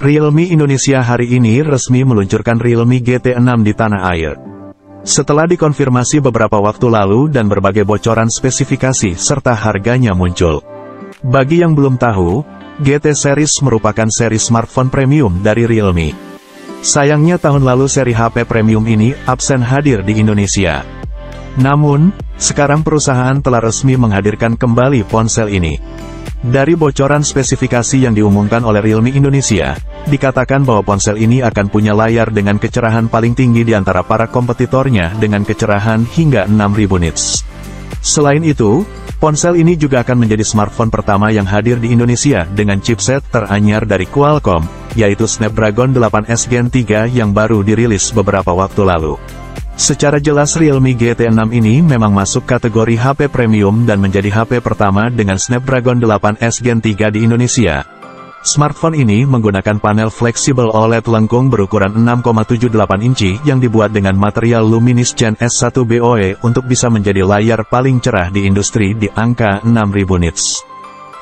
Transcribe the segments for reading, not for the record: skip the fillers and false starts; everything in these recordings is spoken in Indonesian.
Realme Indonesia hari ini resmi meluncurkan Realme GT6 di tanah air. Setelah dikonfirmasi beberapa waktu lalu dan berbagai bocoran spesifikasi serta harganya muncul. Bagi yang belum tahu, GT Series merupakan seri smartphone premium dari Realme. Sayangnya tahun lalu seri HP premium ini absen hadir di Indonesia. Namun, sekarang perusahaan telah resmi menghadirkan kembali ponsel ini. Dari bocoran spesifikasi yang diumumkan oleh Realme Indonesia, dikatakan bahwa ponsel ini akan punya layar dengan kecerahan paling tinggi di antara para kompetitornya dengan kecerahan hingga 6000 nits. Selain itu, ponsel ini juga akan menjadi smartphone pertama yang hadir di Indonesia dengan chipset teranyar dari Qualcomm, yaitu Snapdragon 8S Gen 3 yang baru dirilis beberapa waktu lalu. Secara jelas Realme GT6 ini memang masuk kategori HP premium dan menjadi HP pertama dengan Snapdragon 8S Gen 3 di Indonesia. Smartphone ini menggunakan panel fleksibel OLED lengkung berukuran 6,78 inci yang dibuat dengan material luminiscent S1 BOE untuk bisa menjadi layar paling cerah di industri di angka 6000 nits.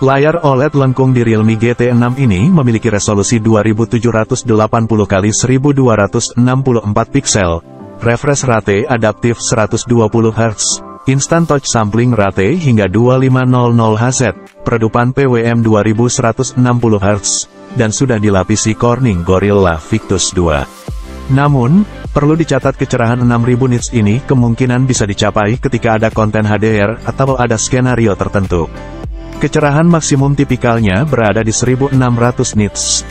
Layar OLED lengkung di Realme GT6 ini memiliki resolusi 2780x1264 piksel, refresh rate adaptif 120 Hz, instant touch sampling rate hingga 2500 Hz, peredupan PWM 2160 Hz, dan sudah dilapisi Corning Gorilla Victus 2. Namun, perlu dicatat kecerahan 6000 nits ini kemungkinan bisa dicapai ketika ada konten HDR atau ada skenario tertentu. Kecerahan maksimum tipikalnya berada di 1600 nits.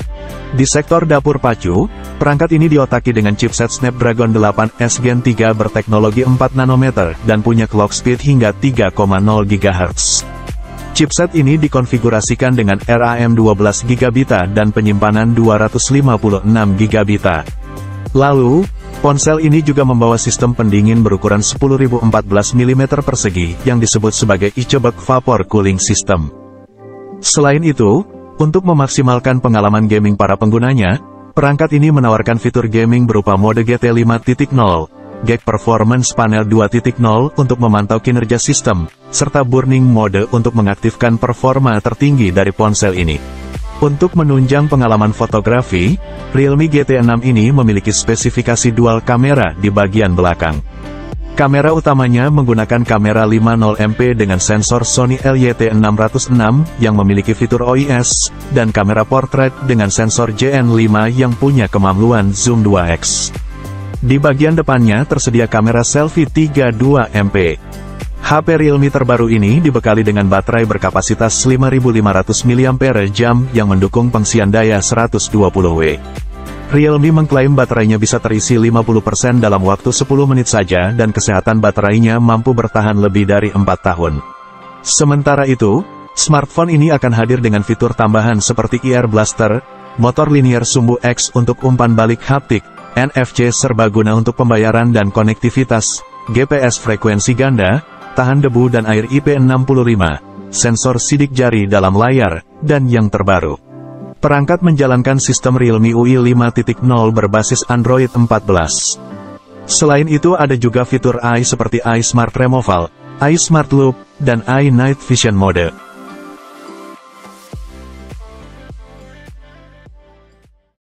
Di sektor dapur pacu, perangkat ini diotaki dengan chipset Snapdragon 8S Gen 3 berteknologi 4 nanometer dan punya clock speed hingga 3,0 GHz. Chipset ini dikonfigurasikan dengan RAM 12 GB dan penyimpanan 256 GB. Lalu, ponsel ini juga membawa sistem pendingin berukuran 10.014 mm persegi yang disebut sebagai ICBC Vapor Cooling System. Selain itu, untuk memaksimalkan pengalaman gaming para penggunanya, perangkat ini menawarkan fitur gaming berupa mode GT 5.0, Gag Performance Panel 2.0 untuk memantau kinerja sistem, serta Burning Mode untuk mengaktifkan performa tertinggi dari ponsel ini. Untuk menunjang pengalaman fotografi, Realme GT6 ini memiliki spesifikasi dual kamera di bagian belakang. Kamera utamanya menggunakan kamera 50MP dengan sensor Sony LYT606 yang memiliki fitur OIS, dan kamera portrait dengan sensor JN5 yang punya kemampuan zoom 2x. Di bagian depannya tersedia kamera selfie 32MP. HP Realme terbaru ini dibekali dengan baterai berkapasitas 5500 mAh yang mendukung pengisian daya 120W. Realme mengklaim baterainya bisa terisi 50% dalam waktu 10 menit saja dan kesehatan baterainya mampu bertahan lebih dari 4 tahun. Sementara itu, smartphone ini akan hadir dengan fitur tambahan seperti Ear Blaster, motor linear sumbu X untuk umpan balik haptik, NFC serbaguna untuk pembayaran dan konektivitas, GPS frekuensi ganda, tahan debu dan air IP65, sensor sidik jari dalam layar, dan yang terbaru, perangkat menjalankan sistem Realme UI 5.0 berbasis Android 14. Selain itu ada juga fitur AI seperti AI Smart Removal, AI Smart Loop, dan AI Night Vision Mode.